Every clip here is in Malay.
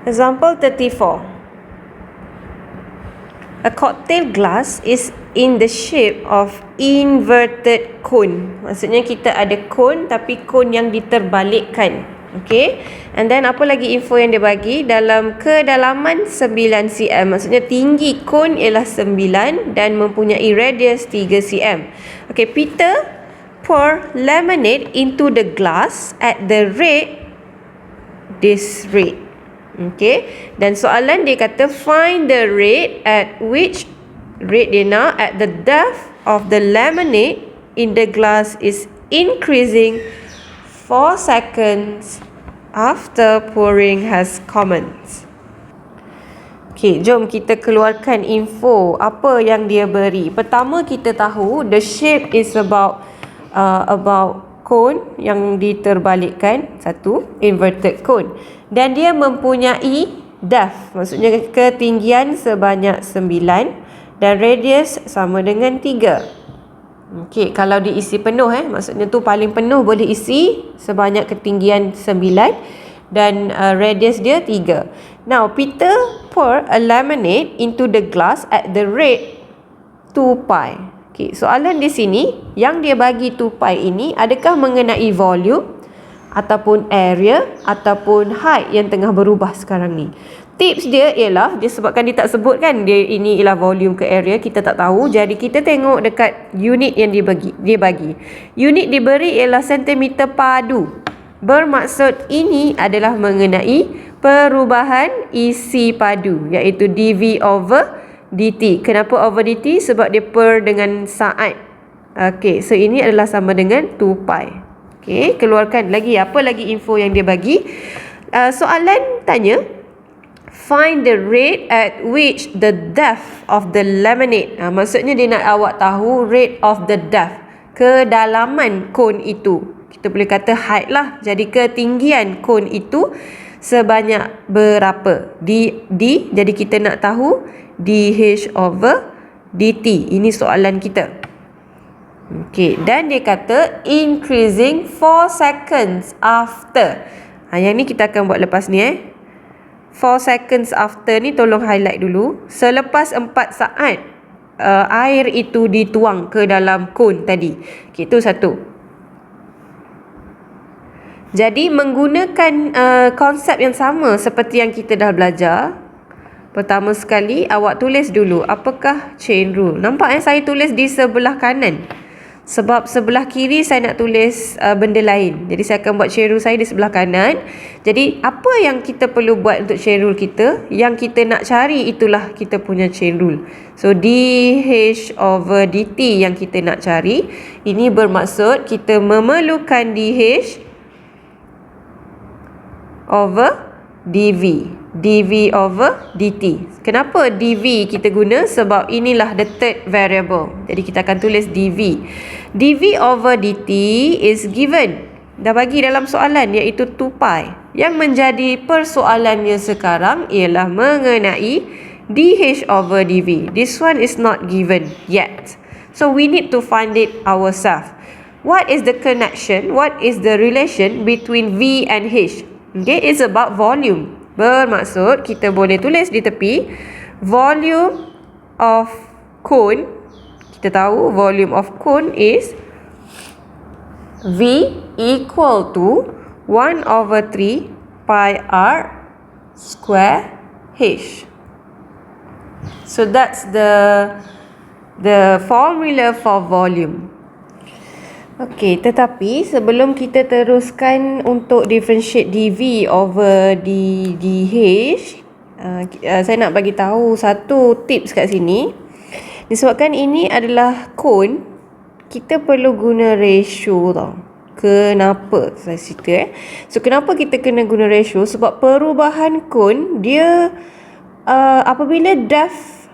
Example 34. A cocktail glass is in the shape of inverted cone. Maksudnya kita ada cone tapi cone yang diterbalikkan. Okay. And then apa lagi info yang dia bagi? Dalam kedalaman 9 cm. Maksudnya tinggi cone ialah 9 dan mempunyai radius 3 cm. Okay. Peter pour lemonade into the glass at the rate this rate. Okay. Dan soalan dia kata find the rate at which rate dia nak at the depth of the lemonade in the glass is increasing 4 seconds after pouring has commenced. Okay, jom kita keluarkan info apa yang dia beri. Pertama kita tahu the shape is about cone yang diterbalikkan, satu inverted cone, dan dia mempunyai depth, maksudnya ketinggian sebanyak 9 dan radius sama dengan 3. Okey, kalau diisi penuh maksudnya tu paling penuh boleh isi sebanyak ketinggian 9 dan radius dia 3. Now Peter pour a lemonade into the glass at the rate 2 pi. Okay, soalan di sini yang dia bagi 2 pi ini adakah mengenai volume ataupun area ataupun height yang tengah berubah sekarang ni. Tips dia ialah disebabkan dia tak sebutkan dia ini ialah volume ke area, kita tak tahu. Jadi kita tengok dekat unit yang dia bagi. Unit diberi ialah sentimeter padu. Bermaksud ini adalah mengenai perubahan isi padu iaitu dV over dt. Kenapa over dt? Sebab dia per dengan saat. Okey, so ini adalah sama dengan 2 pi. Okey, keluarkan lagi apa lagi info yang dia bagi. Soalan tanya find the rate at which the depth of the lemonade. Maksudnya dia nak awak tahu rate of the depth, kedalaman cone itu. Kita boleh kata height lah. Jadi ketinggian cone itu sebanyak berapa? D, jadi kita nak tahu dH over dt. Ini soalan kita. Okey, dan dia kata increasing 4 seconds after. Yang ni kita akan buat lepas ni 4 seconds after ni tolong highlight dulu. Selepas 4 saat air itu dituang ke dalam cone tadi. Okey, itu satu. Jadi menggunakan konsep yang sama seperti yang kita dah belajar. Pertama sekali awak tulis dulu apakah chain rule. Nampak saya tulis di sebelah kanan. Sebab sebelah kiri saya nak tulis benda lain. Jadi saya akan buat chain rule saya di sebelah kanan. Jadi apa yang kita perlu buat untuk chain rule kita? Yang kita nak cari itulah kita punya chain rule. So dH over dt yang kita nak cari. Ini bermaksud kita memerlukan dH over dV over dt. Kenapa dV kita guna? Sebab inilah the third variable. Jadi kita akan tulis dV. dV over dt is given. Dah bagi dalam soalan iaitu 2 pi. Yang menjadi persoalannya sekarang ialah mengenai dH over dV. This one is not given yet. So we need to find it ourselves. What is the connection? What is the relation between V and H? Okay, it's about volume. Bermaksud kita boleh tulis di tepi volume of cone. Kita tahu volume of cone is V equal to 1 over 3 pi r square H. So that's the formula for volume. Okey, tetapi sebelum kita teruskan untuk differentiate dV over dH, saya nak bagi tahu satu tips kat sini. Disebabkan ini adalah cone, kita perlu guna ratio tau. Kenapa? Saya cerita So kenapa kita kena guna ratio? Sebab perubahan cone dia apabila depth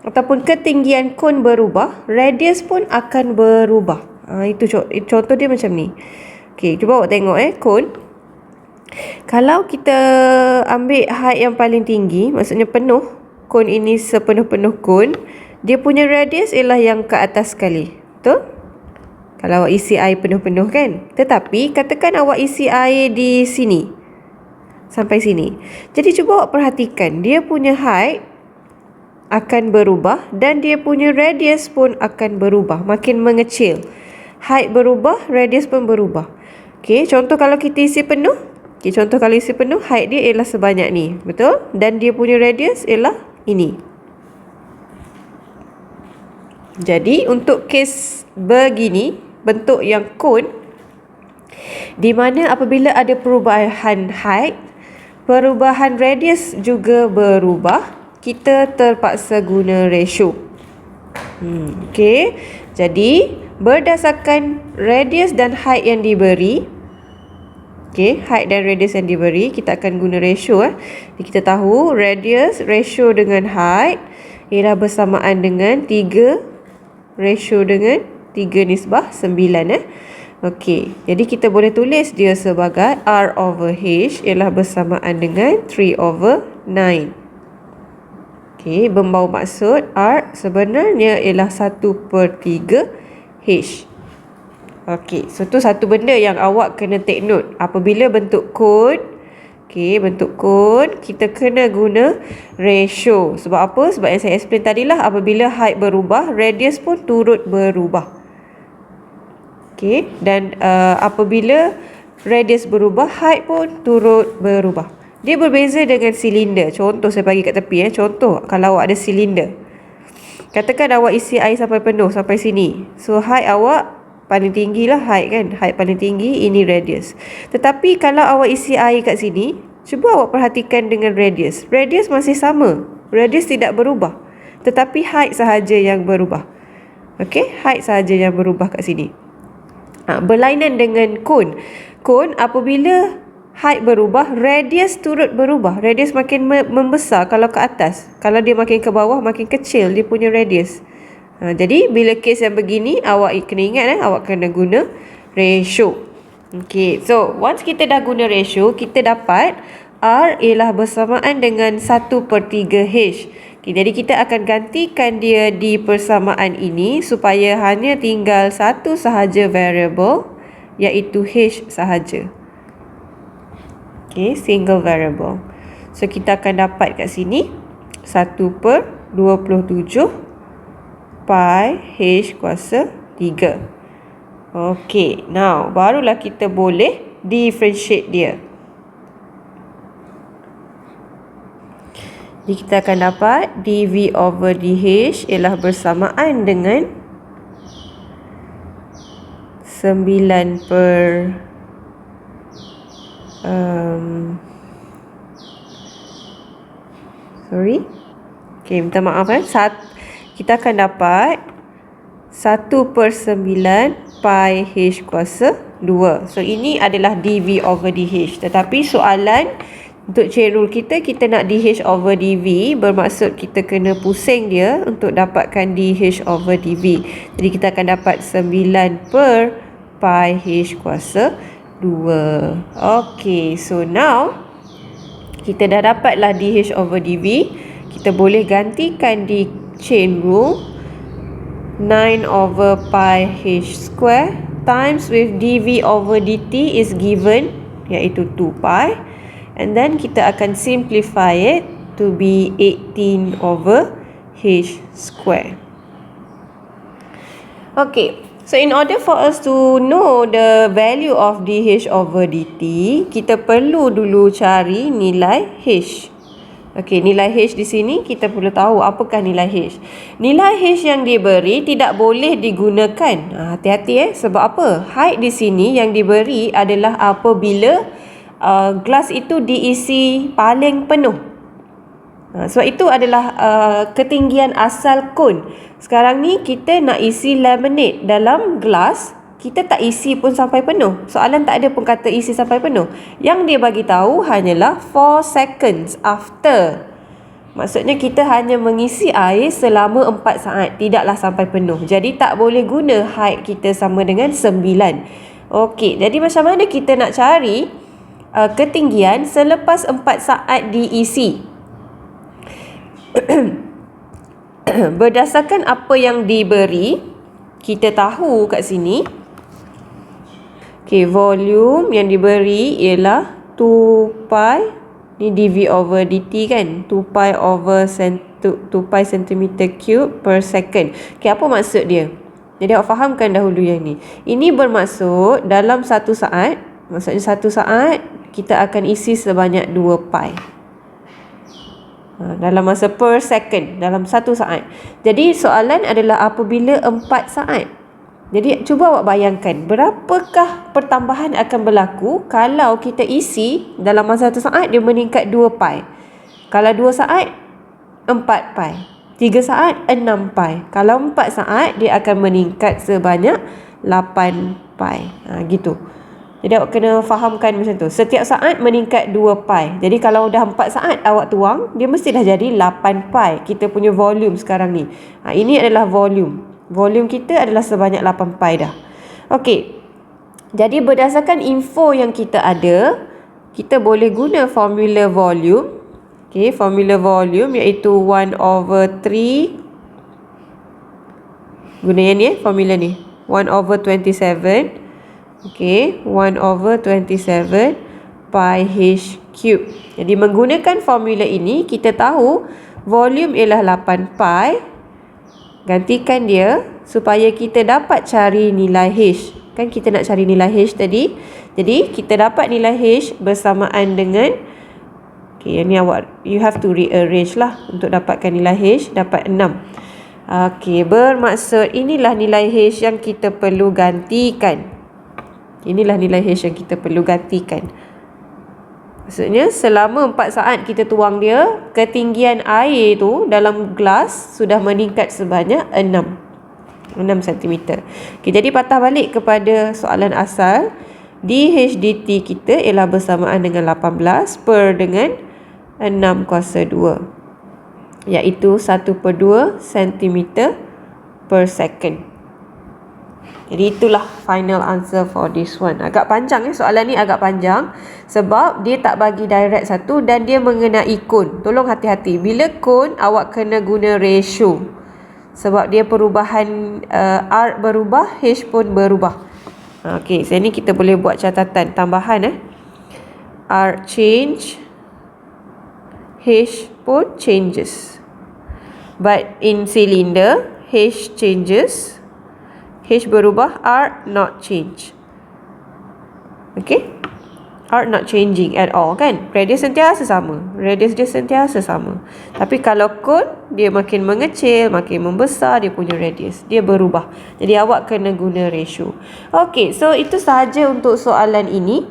ataupun ketinggian cone berubah, radius pun akan berubah. Itu contoh dia macam ni. Okey, cuba awak tengok cone. Kalau kita ambil height yang paling tinggi, maksudnya penuh, cone ini sepenuh-penuh cone, dia punya radius ialah yang ke atas sekali. Betul? Kalau awak isi air penuh-penuh kan. Tetapi katakan awak isi air di sini. Sampai sini. Jadi cuba awak perhatikan, dia punya height akan berubah dan dia punya radius pun akan berubah, makin mengecil. Height berubah, radius pun berubah. Okey, contoh kalau kita isi penuh. Okey, contoh kalau isi penuh, height dia ialah sebanyak ni. Betul? Dan dia punya radius ialah ini. Jadi, untuk kes begini, bentuk yang kon, di mana apabila ada perubahan height, perubahan radius juga berubah, kita terpaksa guna ratio. Okey. Jadi, berdasarkan radius dan height yang diberi, okey, height dan radius yang diberi, kita akan guna ratio. Jadi, kita tahu radius ratio dengan height ialah bersamaan dengan 3 ratio dengan 3 nisbah 9. Okey, jadi kita boleh tulis dia sebagai R over H ialah bersamaan dengan 3 over 9. Okey, membawa maksud R sebenarnya ialah 1/3 H. Okey, so tu satu benda yang awak kena take note. Apabila bentuk kon, bentuk kon, kita kena guna ratio. Sebab apa? Sebab yang saya explain tadilah, apabila height berubah, radius pun turut berubah. Okey, dan apabila radius berubah, height pun turut berubah. Dia berbeza dengan silinder. Contoh saya bagi kat tepi. Contoh, kalau awak ada silinder. Katakan awak isi air sampai penuh, sampai sini. So, height awak paling tinggi lah height kan. Height paling tinggi, ini radius. Tetapi kalau awak isi air kat sini, cuba awak perhatikan dengan radius. Radius masih sama. Radius tidak berubah. Tetapi height sahaja yang berubah. Okey, height sahaja yang berubah kat sini. Berlainan dengan kon. Kon apabila height berubah, radius turut berubah. Radius makin membesar kalau ke atas. Kalau dia makin ke bawah, makin kecil dia punya radius. Jadi bila kes yang begini, awak kena ingat awak kena guna ratio. Okay, so once kita dah guna ratio, kita dapat R ialah bersamaan dengan 1/3 H. Okay, jadi kita akan gantikan dia di persamaan ini supaya hanya tinggal satu sahaja variable, iaitu H sahaja. Okay, single variable. So, kita akan dapat kat sini 1/27 pi H kuasa 3. Okay, now barulah kita boleh differentiate dia. Jadi kita akan dapat dV over dH ialah bersamaan dengan 9 per minta maaf kita akan dapat 1/9 pi H kuasa 2. So ini adalah dV over dH. Tetapi soalan untuk chain rule kita nak dH over dV, bermaksud kita kena pusing dia untuk dapatkan dH over dV. Jadi kita akan dapat 9 per pi H kuasa 2. Okay, so now kita dah dapatlah dH over dV. Kita boleh gantikan di chain rule 9 over pi H square times with dV over dt is given, iaitu 2 pi. And then kita akan simplify it to be 18 over H square. Okay, so in order for us to know the value of dH over dt, kita perlu dulu cari nilai H. Okay, nilai H di sini kita perlu tahu apakah nilai H. Nilai H yang diberi tidak boleh digunakan. Hati-hati sebab apa? Height di sini yang diberi adalah apabila gelas itu diisi paling penuh. Sebab itu adalah ketinggian asal kon. Sekarang ni kita nak isi lemonade dalam gelas, kita tak isi pun sampai penuh. Soalan tak ada pun kata isi sampai penuh. Yang dia bagi tahu hanyalah 4 seconds after. Maksudnya kita hanya mengisi air selama 4 saat, tidaklah sampai penuh. Jadi tak boleh guna height kita sama dengan 9. Okey, jadi macam mana kita nak cari ketinggian selepas 4 saat diisi? Berdasarkan apa yang diberi, kita tahu kat sini, okay, volume yang diberi ialah 2 pi Ni dV over dt kan. 2 pi over 2 pi centimeter cube per second. Okay, apa maksud dia? Jadi awak fahamkan dahulu yang ni. Ini bermaksud dalam satu saat, maksudnya satu saat kita akan isi sebanyak 2 pi. Dalam masa per second, dalam satu saat. Jadi soalan adalah apabila 4 saat. Jadi cuba awak bayangkan berapakah pertambahan akan berlaku kalau kita isi dalam masa satu saat dia meningkat 2 pi. Kalau 2 saat 4 pi. 3 saat 6 pi. Kalau 4 saat dia akan meningkat sebanyak 8 pi. Gitu. Jadi awak kena fahamkan macam tu. Setiap saat meningkat 2 pi. Jadi kalau dah 4 saat awak tuang, dia mesti dah jadi 8 pi. Kita punya volume sekarang ni. Ini adalah volume. Volume kita adalah sebanyak 8 pi dah. Okey. Jadi berdasarkan info yang kita ada, kita boleh guna formula volume. Okey, formula volume iaitu 1 over 3. Guna yang ni formula ni. 1 over 27. Okey, 1 over 27 pi h cube. Jadi menggunakan formula ini, kita tahu volume ialah 8 pi. Gantikan dia supaya kita dapat cari nilai h. Kan kita nak cari nilai h tadi. Jadi kita dapat nilai h bersamaan dengan, okay, yang ni awak, you have to rearrange lah untuk dapatkan nilai h. Dapat 6. Okay, bermaksud inilah nilai h yang kita perlu gantikan. Inilah nilai h yang kita perlu gantikan. Maksudnya selama 4 saat kita tuang dia, ketinggian air tu dalam gelas sudah meningkat sebanyak 6 cm. Okay, jadi patah balik kepada soalan asal. dH dt kita ialah bersamaan dengan 18 per dengan 6 kuasa 2. Iaitu 1/2 cm per second. Jadi itulah final answer for this one. Agak panjang soalan ni agak panjang sebab dia tak bagi direct satu dan dia mengenai kon. Tolong hati-hati. Bila kon awak kena guna ratio. Sebab dia perubahan R berubah, H pun berubah. Okey, sini kita boleh buat catatan tambahan R change, H pun changes. But in cylinder, H changes, H berubah, R not change. Okay, R not changing at all kan. Radius sentiasa sama. Radius dia sentiasa sama. Tapi kalau kon, dia makin mengecil, makin membesar dia punya radius. Dia berubah. Jadi awak kena guna ratio. Okay, so itu sahaja untuk soalan ini.